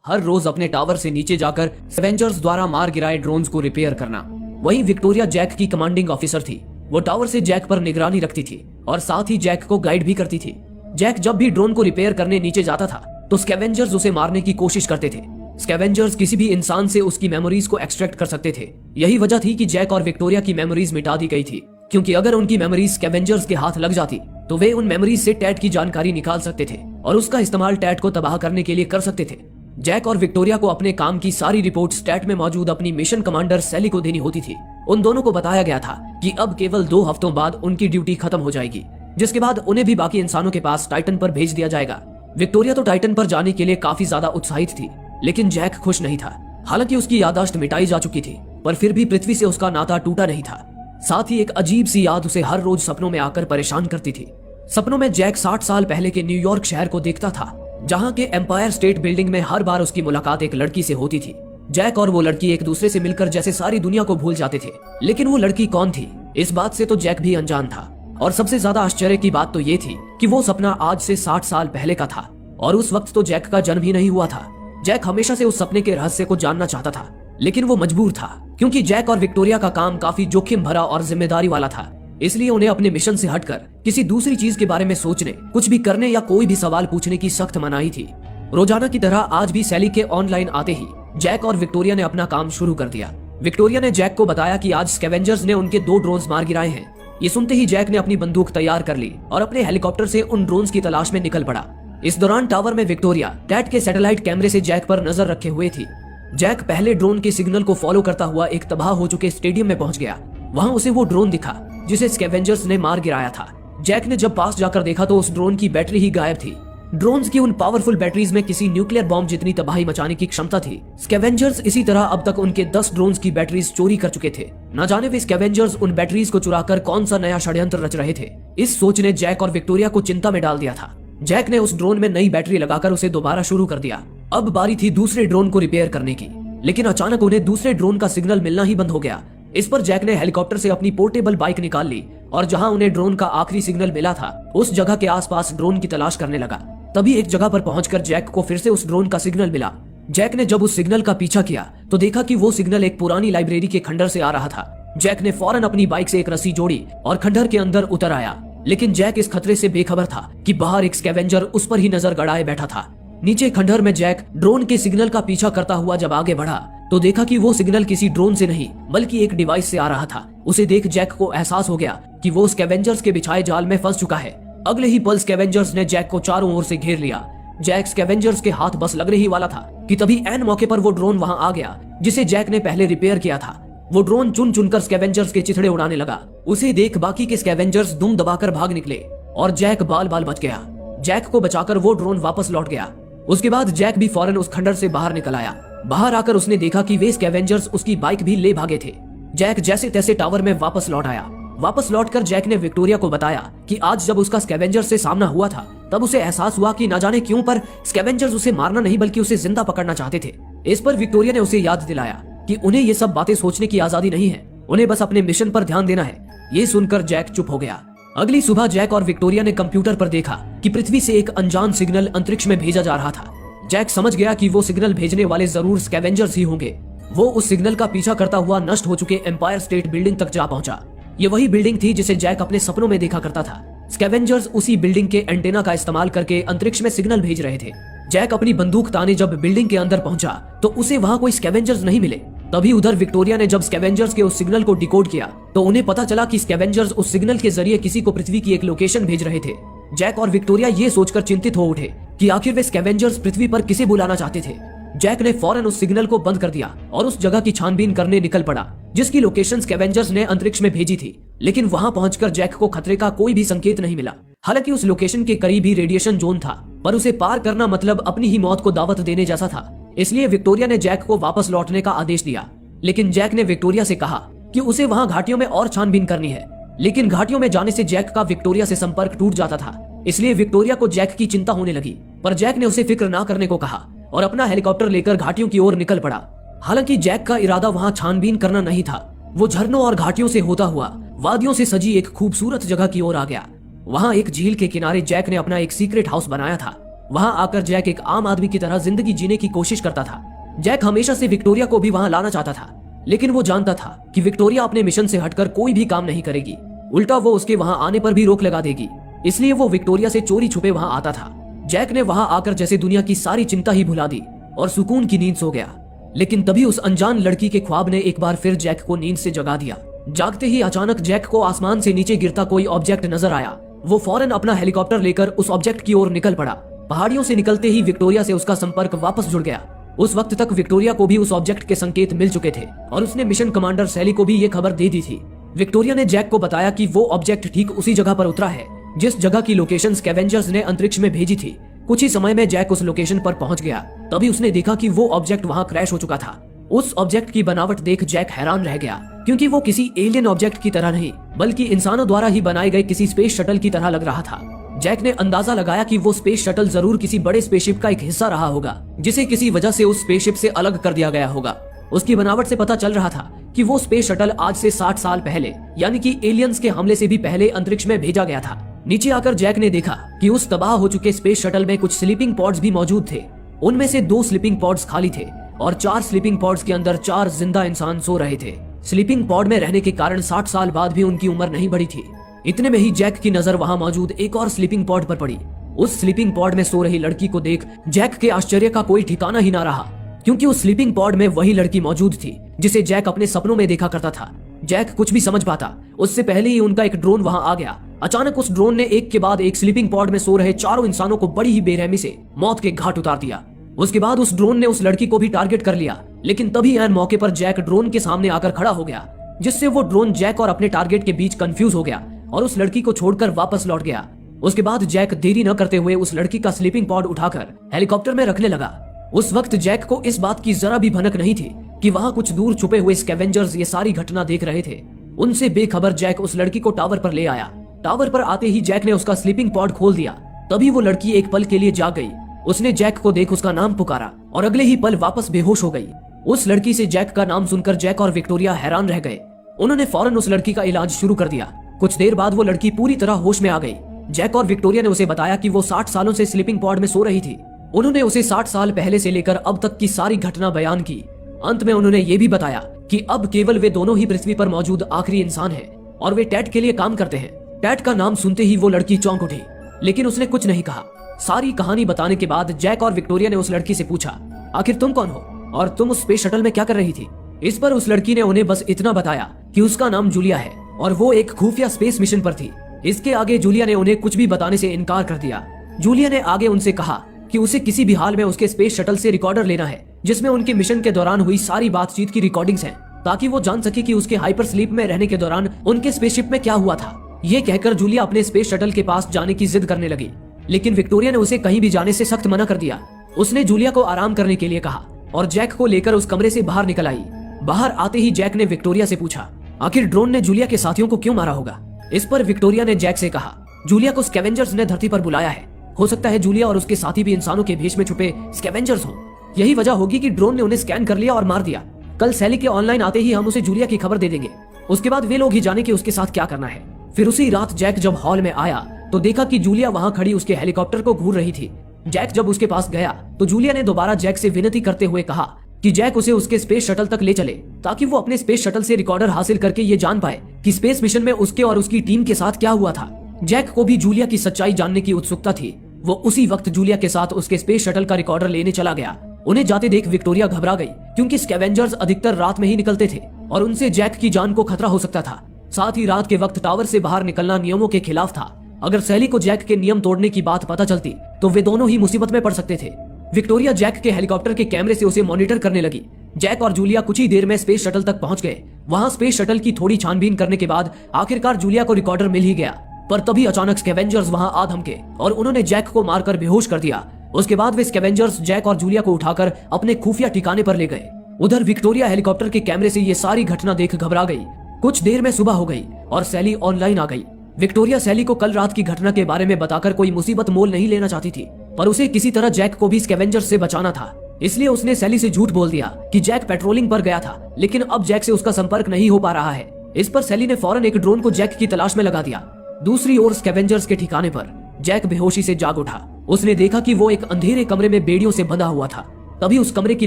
हर रोज अपने टावर से नीचे जाकर स्कैवेंजर्स द्वारा मार गिराए ड्रोन्स को रिपेयर करना। वहीं विक्टोरिया जैक की कमांडिंग ऑफिसर थी। वो टावर से जैक पर निगरानी रखती थी और साथ ही जैक को गाइड भी करती थी। जैक जब भी ड्रोन को रिपेयर करने नीचे जाता था तो स्कैवेंजर्स उसे मारने की कोशिश करते थे। स्कैवेंजर्स किसी भी इंसान से उसकी मेमोरीज को एक्सट्रैक्ट कर सकते थे। यही वजह थी कि जैक और विक्टोरिया की मेमोरीज मिटा दी गई थी, क्योंकि अगर उनकी मेमोरीज स्कैवेंजर्स के हाथ लग जाती तो वे उन मेमोरीज से टैट की जानकारी निकाल सकते थे और उसका इस्तेमाल टैट को तबाह करने के लिए कर सकते थे। जैक और विक्टोरिया को अपने काम की सारी रिपोर्ट्स टैट में मौजूद अपनी मिशन कमांडर सैली को देनी होती थी। उन दोनों को बताया गया था कि अब केवल 2 हफ्तों बाद उनकी ड्यूटी खत्म हो जाएगी, जिसके बाद उन्हें भी बाकी इंसानों के पास टाइटन पर भेज दिया जाएगा। विक्टोरिया तो टाइटन पर जाने के लिए काफी ज्यादा उत्साहित थी, लेकिन जैक खुश नहीं था। हालांकि उसकी याददाश्त मिटाई जा चुकी थी, पर फिर भी पृथ्वी से उसका नाता टूटा नहीं था। साथ ही एक अजीब सी याद उसे हर रोज सपनों में आकर परेशान करती थी। सपनों में जैक 60 साल पहले के न्यूयॉर्क शहर को देखता था, जहां के एम्पायर स्टेट बिल्डिंग में हर बार उसकी मुलाकात एक लड़की से होती थी। जैक और वो लड़की एक दूसरे से मिलकर जैसे सारी दुनिया को भूल जाते थे, लेकिन वो लड़की कौन थी इस बात से तो जैक भी अनजान था। और सबसे ज्यादा आश्चर्य की बात तो ये थी कि वो सपना आज से 60 साल पहले का था और उस वक्त तो जैक का जन्म ही नहीं हुआ था। जैक हमेशा से उस सपने के रहस्य को जानना चाहता था, लेकिन वो मजबूर था, क्योंकि जैक और विक्टोरिया का काम काफी जोखिम भरा और जिम्मेदारी वाला था। इसलिए उन्हें अपने मिशन से हटकर किसी दूसरी चीज के बारे में सोचने, कुछ भी करने या कोई भी सवाल पूछने की सख्त मनाही थी। रोजाना की तरह आज भी सैली के ऑनलाइन आते ही जैक और विक्टोरिया ने अपना काम शुरू कर दिया। विक्टोरिया ने जैक को बताया कि आज स्कैवेंजर्स ने उनके 2 ड्रोन्स मार गिराए हैं। ये सुनते ही जैक ने अपनी बंदूक तैयार कर ली और अपने हेलीकॉप्टर से उन ड्रोन्स की तलाश में निकल पड़ा। इस दौरान टावर में विक्टोरिया टैट के सैटेलाइट कैमरे से जैक पर नजर रखे हुए थी। जैक पहले ड्रोन के सिग्नल को फॉलो करता हुआ एक तबाह हो चुके स्टेडियम में पहुंच गया। वहां उसे वो ड्रोन दिखा जिसे स्कैवेंजर्स ने मार गिराया था। जैक ने जब पास जाकर देखा तो उस ड्रोन की बैटरी ही गायब थी। ड्रोन्स की उन पावरफुल बैटरीज में किसी न्यूक्लियर बॉम्ब जितनी तबाही मचाने की क्षमता थी। स्कैवेंजर्स इसी तरह अब तक उनके 10 ड्रोन्स की बैटरीज चोरी कर चुके थे। न जाने वे स्कैवेंजर्स उन बैटरीज को चुराकर कौन सा नया षड्यंत्र रच रहे थे। इस सोच ने जैक और विक्टोरिया को चिंता में डाल दिया था। जैक ने उस ड्रोन में नई बैटरी लगाकर उसे दोबारा शुरू कर दिया। अब बारी थी दूसरे ड्रोन को रिपेयर करने की, लेकिन अचानक उन्हें दूसरे ड्रोन का सिग्नल मिलना ही बंद हो गया। इस पर जैक ने हेलीकॉप्टर से अपनी पोर्टेबल बाइक निकाल ली और जहां उन्हें ड्रोन का आखिरी सिग्नल मिला था उस जगह के आसपास ड्रोन की तलाश करने लगा। तभी एक जगह पर पहुंचकर जैक को फिर से उस ड्रोन का सिग्नल मिला। जैक ने जब उस सिग्नल का पीछा किया तो देखा कि वो सिग्नल एक पुरानी लाइब्रेरी के खंडर से आ रहा था। जैक ने फौरन अपनी बाइक से एक रस्सी जोड़ी और खंडर के अंदर उतर आया, लेकिन जैक इस खतरे से बेखबर था कि बाहर एक स्कैवेंजर उस पर ही नजर गड़ाए बैठा था। नीचे खंडर में जैक ड्रोन के सिग्नल का पीछा करता हुआ जब आगे बढ़ा तो देखा कि वो सिग्नल किसी ड्रोन से नहीं बल्कि एक डिवाइस से आ रहा था। उसे देख जैक को एहसास हो गया कि वो स्कैवेंजर्स के बिछाए जाल में फंस चुका है। अगले ही पल स्कैवेंजर्स ने जैक को चारों ओर से घेर लिया। जैक स्कैवेंजर्स के हाथ बस लगने ही वाला था कि तभी ऐन मौके पर वो ड्रोन वहां आ गया जिसे जैक ने पहले रिपेयर किया था। वो ड्रोन चुन चुनकर स्कैवेंजर्स के चिथड़े उड़ाने लगा। उसे देख बाकी के स्कैवेंजर्स दुम दबाकर भाग निकले और जैक बाल बाल बच गया। जैक को बचाकर वो ड्रोन वापस लौट गया। उसके बाद जैक भी फौरन उस खंडर से बाहर निकल आया। बाहर आकर उसने देखा कि वे स्कैवेंजर्स उसकी बाइक भी ले भागे थे। जैक जैसे तैसे टावर में वापस लौट आया। वापस लौटकर जैक ने विक्टोरिया को बताया कि आज जब उसका स्कैवेंजर्स से सामना हुआ था तब उसे एहसास हुआ कि न जाने क्यों पर स्कैवेंजर्स उसे मारना नहीं बल्कि उसे जिंदा पकड़ना चाहते थे। इस पर विक्टोरिया ने उसे याद दिलाया कि उन्हें ये सब बातें सोचने की आजादी नहीं है, उन्हें बस अपने मिशन पर ध्यान देना है। ये सुनकर जैक चुप हो गया। अगली सुबह जैक और विक्टोरिया ने कंप्यूटर पर देखा कि पृथ्वी से एक अनजान सिग्नल अंतरिक्ष में भेजा जा रहा था। जैक समझ गया कि वो सिग्नल भेजने वाले जरूर स्कैवेंजर्स ही होंगे। वो उस सिग्नल का पीछा करता हुआ नष्ट हो चुके एम्पायर स्टेट बिल्डिंग तक जा पहुंचा। ये वही बिल्डिंग थी जिसे जैक अपने सपनों में देखा करता था। स्कैवेंजर्स उसी बिल्डिंग के एंटेना का इस्तेमाल करके अंतरिक्ष में सिग्नल भेज रहे थे। जैक अपनी बंदूक ताने जब बिल्डिंग के अंदर पहुंचा तो उसे वहां कोई स्कैवेंजर्स नहीं मिले। तभी उधर विक्टोरिया ने जब स्कैवेंजर्स के उस सिग्नल को डिकोड किया तो उन्हें पता चला कि स्कैवेंजर्स उस सिग्नल के जरिए किसी को पृथ्वी की एक लोकेशन भेज रहे थे। जैक और विक्टोरिया ये सोचकर चिंतित हो उठे कि आखिर वे स्कैवेंजर्स पृथ्वी पर किसे बुलाना चाहते थे। जैक ने फौरन उस सिग्नल को बंद कर दिया और उस जगह की छानबीन करने निकल पड़ा जिसकी लोकेशन स्कैवेंजर्स ने अंतरिक्ष में भेजी थी। लेकिन वहां पहुंचकर जैक को खतरे का कोई भी संकेत नहीं मिला। हालांकि उस लोकेशन के करीब ही रेडिएशन जोन था, पर उसे पार करना मतलब अपनी ही मौत को दावत देने जैसा था। इसलिए विक्टोरिया ने जैक को वापस लौटने का आदेश दिया। लेकिन जैक ने विक्टोरिया से कहा कि उसे वहां घाटियों में और छानबीन करनी है। लेकिन घाटियों में जाने से जैक का विक्टोरिया से संपर्क टूट जाता था, इसलिए विक्टोरिया को जैक की चिंता होने लगी। पर जैक ने उसे फिक्र ना करने को कहा और अपना हेलीकॉप्टर लेकर घाटियों की ओर निकल पड़ा। हालांकि जैक का इरादा वहां छानबीन करना नहीं था। वो झरनों और घाटियों से होता हुआ वादियों से सजी एक खूबसूरत जगह की ओर आ गया। वहां एक झील के किनारे जैक ने अपना एक सीक्रेट हाउस बनाया था। वहां आकर जैक एक आम आदमी की तरह जिंदगी जीने की कोशिश करता था। जैक हमेशा से विक्टोरिया को भी वहां लाना चाहता था, लेकिन वो जानता था कि विक्टोरिया अपने मिशन से हटकर कोई भी काम नहीं करेगी, उल्टा वो उसके वहां आने पर भी रोक लगा देगी। इसलिए वो विक्टोरिया से चोरी छुपे वहां आता था। जैक ने वहां आकर जैसे दुनिया की सारी चिंता ही भुला दी और सुकून की नींद सो गया। लेकिन तभी उस अनजान लड़की के ख्वाब ने एक बार फिर जैक को नींद से जगा दिया। जागते ही अचानक जैक को आसमान से नीचे गिरता कोई ऑब्जेक्ट नजर आया। वो फौरन अपना हेलीकॉप्टर लेकर उस ऑब्जेक्ट की ओर निकल पड़ा। पहाड़ियों से निकलते ही विक्टोरिया से उसका संपर्क वापस जुड़ गया। उस वक्त तक विक्टोरिया को भी उस ऑब्जेक्ट के संकेत मिल चुके थे और उसने मिशन कमांडर सैली को भी ये खबर दे दी थी। विक्टोरिया ने जैक को बताया कि वो ऑब्जेक्ट ठीक उसी जगह पर उतरा है जिस जगह की लोकेशन स्कैवेंजर्स ने अंतरिक्ष में भेजी थी। कुछ ही समय में जैक उस लोकेशन पर पहुंच गया। तभी उसने देखा कि वो ऑब्जेक्ट वहां क्रैश हो चुका था। उस ऑब्जेक्ट की बनावट देख जैक हैरान रह गया, क्योंकि वो किसी एलियन ऑब्जेक्ट की तरह नहीं बल्कि इंसानों द्वारा ही बनाए गए किसी स्पेस शटल की तरह लग रहा था। जैक ने अंदाजा लगाया कि वो स्पेस शटल जरूर किसी बड़े स्पेसशिप का एक हिस्सा रहा होगा, जिसे किसी वजह से उस स्पेसशिप से अलग कर दिया गया होगा। उसकी बनावट से पता चल रहा था कि वो स्पेस शटल आज से 60 साल पहले यानी कि एलियंस के हमले से भी पहले अंतरिक्ष में भेजा गया था। नीचे आकर जैक ने देखा कि उस तबाह हो चुके स्पेस शटल में कुछ स्लीपिंग पॉड्स भी मौजूद थे। उनमें से 2 स्लीपिंग पॉड्स खाली थे और 4 स्लीपिंग पॉड्स के अंदर 4 जिंदा इंसान सो रहे थे। स्लीपिंग पॉड में रहने के कारण 60 साल बाद भी उनकी उम्र नहीं बढ़ी थी। इतने में ही जैक की नजर वहां मौजूद एक और स्लीपिंग पॉड पर पड़ी। उस स्लीपिंग पॉड में सो रही लड़की को देख जैक के आश्चर्य का कोई ठिकाना ही ना रहा, क्योंकि उस स्लीपिंग पॉड में वही लड़की मौजूद थी जिसे जैक अपने सपनों में देखा करता था। जैक कुछ भी समझ पाता उससे पहले ही उनका एक ड्रोन वहां आ गया। अचानक उस ड्रोन ने एक के बाद एक स्लीपिंग पॉड में सो रहे चारों इंसानों को बड़ी ही बेरहमी से मौत के घाट उतार दिया। उसके बाद उस ड्रोन ने उस लड़की को भी टारगेट कर लिया, लेकिन तभी ऐन मौके पर जैक ड्रोन के सामने आकर खड़ा हो गया, जिससे वो ड्रोन जैक और अपने टारगेट के बीच कंफ्यूज हो गया और उस लड़की को छोड़कर वापस लौट गया। उसके बाद जैक देरी न करते हुए उस लड़की का स्लीपिंग पॉड उठाकर हेलीकॉप्टर में रखने लगा। उस वक्त जैक को इस बात की जरा भी भनक नहीं थी कि वहां कुछ दूर छुपे हुए स्कैवेंजर्स ये सारी घटना देख रहे थे। उनसे बेखबर जैक उस लड़की को टावर पर ले आया। टावर पर आते ही जैक ने उसका स्लीपिंग पॉड खोल दिया। तभी वो लड़की एक पल के लिए जाग गई। उसने जैक को देख उसका नाम पुकारा और अगले ही पल वापस बेहोश हो गई। उस लड़की से जैक का नाम सुनकर जैक और विक्टोरिया हैरान रह गए। उन्होंने फौरन उस लड़की का इलाज शुरू कर दिया। कुछ देर बाद वो लड़की पूरी तरह होश में आ गई। जैक और विक्टोरिया ने उसे बताया कि वो 60 सालों से स्लीपिंग पॉड में सो रही थी। उन्होंने उसे 60 साल पहले से लेकर अब तक की सारी घटना बयान की। अंत में उन्होंने ये भी बताया कि अब केवल वे दोनों ही पृथ्वी पर मौजूद आखिरी इंसान हैं और वे टैट के लिए काम करते हैं। टैट का नाम सुनते ही वो लड़की चौंक उठी, लेकिन उसने कुछ नहीं कहा। सारी कहानी बताने के बाद जैक और विक्टोरिया ने उस लड़की से पूछा, आखिर तुम कौन हो और तुम उस स्पेस शटल में क्या कर रही थी? इस पर उस लड़की ने उन्हें बस इतना बताया कि उसका नाम जूलिया है और वो एक खुफिया स्पेस मिशन पर थी। इसके आगे जूलिया ने उन्हें कुछ भी बताने से इनकार कर दिया। जूलिया ने आगे उनसे कहा कि उसे किसी भी हाल में उसके स्पेस शटल से रिकॉर्डर लेना है, जिसमें उनके मिशन के दौरान हुई सारी बातचीत की रिकॉर्डिंग्स हैं, ताकि वो जान सके कि उसके हाइपर स्लीप में रहने के दौरान उनके स्पेसशिप में क्या हुआ था। ये कहकर जूलिया अपने स्पेस शटल के पास जाने की जिद करने लगी, लेकिन विक्टोरिया ने उसे कहीं भी जाने से सख्त मना कर दिया। उसने जूलिया को आराम करने के लिए कहा और जैक को लेकर उस कमरे से बाहर निकल आई। बाहर आते ही जैक ने विक्टोरिया से पूछा, आखिर ड्रोन ने जूलिया के साथियों को क्यों मारा होगा? इस पर विक्टोरिया ने जैक से कहा, जूलिया को स्कैवेंजर्स ने धरती पर बुलाया है। हो सकता है जूलिया और उसके साथी भी इंसानों के भेष में छुपे स्कैवेंजर्स हों। यही वजह होगी कि ड्रोन ने उन्हें स्कैन कर लिया और मार दिया। कल सैली के ऑनलाइन आते ही हम उसे जूलिया की खबर दे देंगे। उसके बाद वे लोग ही जाने कि उसके साथ क्या करना है। फिर उसी रात जैक जब हॉल में आया तो देखा कि जूलिया वहां खड़ी उसके हेलीकॉप्टर को घूर रही थी। जैक जब उसके पास गया तो जूलिया ने दोबारा जैक से विनती करते हुए कहा कि जैक उसे उसके स्पेस शटल तक ले चले, ताकि वो अपने स्पेस शटल से रिकॉर्डर हासिल करके ये जान पाए कि स्पेस मिशन में उसके और उसकी टीम के साथ क्या हुआ था। जैक को भी जूलिया की सच्चाई जानने की उत्सुकता थी। वो उसी वक्त जूलिया के साथ उसके स्पेस शटल का रिकॉर्डर लेने चला गया। उन्हें जाते देख विक्टोरिया घबरा गई, क्योंकि स्कैवेंजर्स अधिकतर रात में ही निकलते थे और उनसे जैक की जान को खतरा हो सकता था। साथ ही रात के वक्त टावर से बाहर निकलना नियमों के खिलाफ था। अगर सैली को जैक के नियम तोड़ने की बात पता चलती तो वे दोनों ही मुसीबत में पड़ सकते थे। विक्टोरिया जैक के हेलीकॉप्टर के कैमरे से उसे मॉनिटर करने लगी। जैक और जूलिया कुछ ही देर में स्पेस शटल तक पहुंच गए। वहां स्पेस शटल की थोड़ी छानबीन करने के बाद आखिरकार जूलिया को रिकॉर्डर मिल ही गया, पर तभी अचानक स्कैवेंजर्स वहां आ धमके और उन्होंने जैक को मारकर बेहोश कर दिया। उसके बाद वे स्कैवेंजर्स जैक और जूलिया को उठाकर अपने खुफिया ठिकाने पर ले गए। उधर विक्टोरिया हेलीकॉप्टर के कैमरे से ये सारी घटना देख घबरा गई। कुछ देर में सुबह हो गई और सैली ऑनलाइन आ गई। विक्टोरिया सैली को कल रात की घटना के बारे में बताकर कोई मुसीबत मोल नहीं लेना चाहती थी, पर उसे किसी तरह जैक को भी स्कैवेंजर्स से बचाना था। इसलिए उसने सैली से झूठ बोल दिया कि जैक पेट्रोलिंग पर गया था, लेकिन अब जैक से उसका संपर्क नहीं हो पा रहा है। इस पर सैली ने फौरन एक ड्रोन को जैक की तलाश में लगा दिया। दूसरी ओर स्कैवेंजर्स के ठिकाने पर जैक बेहोशी से जाग उठा। उसने देखा कि वो एक अंधेरे कमरे में बेड़ियों से बंधा हुआ था। तभी उस कमरे की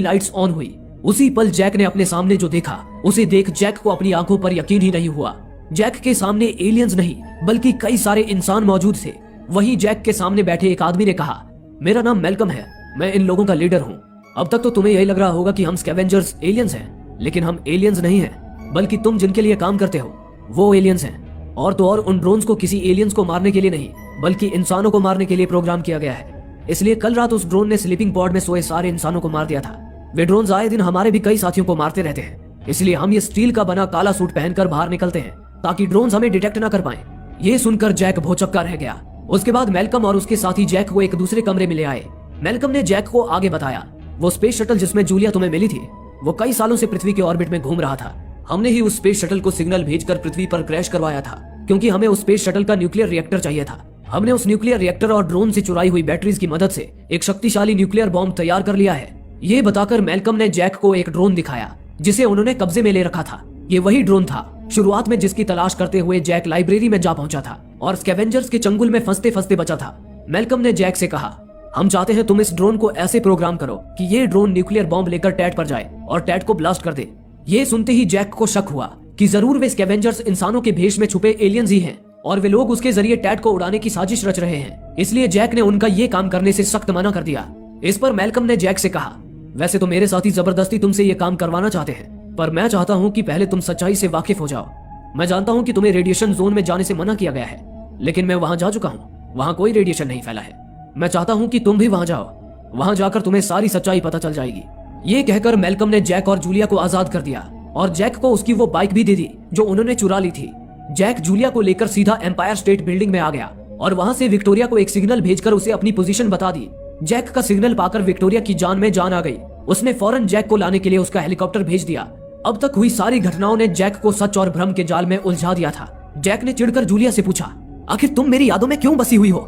लाइट्स ऑन हुई। उसी पल जैक ने अपने सामने जो देखा उसे देख जैक को अपनी आंखों पर यकीन ही नहीं हुआ। जैक के सामने एलियंस नहीं बल्कि कई सारे इंसान मौजूद थे। वहीं जैक के सामने बैठे एक आदमी ने कहा, मेरा नाम मेलकम है, मैं इन लोगों का लीडर हूँ। अब तक तो तुम्हें यही लग रहा होगा कि हम स्कैवेंजर्स एलियंस हैं, लेकिन हम एलियंस नहीं हैं, बल्कि तुम जिनके लिए काम करते हो वो एलियंस हैं। और तो और उन ड्रोन्स को किसी एलियंस को मारने के लिए नहीं बल्कि इंसानों को मारने के लिए प्रोग्राम किया गया है। इसलिए कल रात उस ड्रोन ने स्लीपिंग पॉड में सोए सारे इंसानों को मार दिया था। वे ड्रोन्स आए दिन हमारे भी कई साथियों को मारते रहते हैं, इसलिए हम ये स्टील का बना काला सूट पहनकर बाहर निकलते हैं ताकि ड्रोन्स हमें डिटेक्ट ना कर पाए। ये सुनकर जैक भौचक्का रह गया। उसके बाद मेलकम और उसके साथी जैक को एक दूसरे कमरे में ले आए। मेलकम ने जैक को आगे बताया, वो स्पेस शटल जिसमें जूलिया तुम्हें मिली थी वो कई सालों से पृथ्वी के ऑर्बिट में घूम रहा था। हमने ही उस स्पेस शटल को सिग्नल भेजकर पृथ्वी पर क्रैश करवाया था, क्योंकि हमें उस स्पेस शटल का न्यूक्लियर रिएक्टर चाहिए था। हमने उस न्यूक्लियर रिएक्टर और ड्रोन से चुराई हुई बैटरीज की मदद से एक शक्तिशाली न्यूक्लियर बॉम्ब तैयार कर लिया है। ये बताकर मेलकम ने जैक को एक ड्रोन दिखाया जिसे उन्होंने कब्जे में ले रखा था। ये वही ड्रोन था शुरुआत में जिसकी तलाश करते हुए जैक लाइब्रेरी में जा पहुंचा था और स्कैवेंजर्स के चंगुल में फंसते फंसते बचा था। मेलकम ने जैक से कहा, हम चाहते हैं तुम इस ड्रोन को ऐसे प्रोग्राम करो कि ये ड्रोन न्यूक्लियर बॉम्ब लेकर टैट पर जाए और टैट को ब्लास्ट कर दे। ये सुनते ही जैक को शक हुआ कि जरूर वे स्कैवेंजर्स इंसानों के भेष में छुपे एलियंस ही हैं और वे लोग उसके जरिए टैट को उड़ाने की साजिश रच रहे हैं। इसलिए जैक ने उनका ये काम करने से सख्त मना कर दिया। इस पर मेलकम ने जैक से कहा, वैसे तो मेरे साथी जबरदस्ती तुमसे ये काम करवाना चाहते हैं, पर मैं चाहता हूँ कि पहले तुम सच्चाई से वाकिफ हो जाओ। मैं जानता हूँ कि तुम्हें रेडिएशन जोन में जाने से मना किया गया है, लेकिन मैं वहां जा चुका हूँ। वहां कोई रेडिएशन नहीं फैला है। मैं चाहता हूँ कि तुम भी वहां जाओ। वहां जाकर तुम्हें सारी सच्चाई पता चल जाएगी। ये कहकर मेलकम ने जैक और जूलिया को आजाद कर दिया और जैक को उसकी वो बाइक भी दे दी जो उन्होंने चुरा ली थी। जैक जूलिया को लेकर सीधा एम्पायर स्टेट बिल्डिंग में आ गया और वहां से विक्टोरिया को एक सिग्नल भेजकर उसे अपनी पोजीशन बता दी। जैक का सिग्नल पाकर विक्टोरिया की जान में जान आ गई। उसने फौरन जैक को लाने के लिए उसका हेलीकॉप्टर भेज दिया। अब तक हुई सारी घटनाओं ने जैक को सच और भ्रम के जाल में उलझा दिया था। जैक ने चिढ़कर जूलिया से पूछा, आखिर तुम मेरी यादों में क्यों बसी हुई हो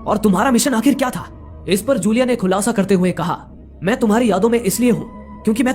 और तुम्हारा मिशन आखिर क्या था? इस पर जूलिया ने खुलासा करते हुए कहा, मैं तुम्हारी यादों में इसलिए हूँ क्योंकि मैं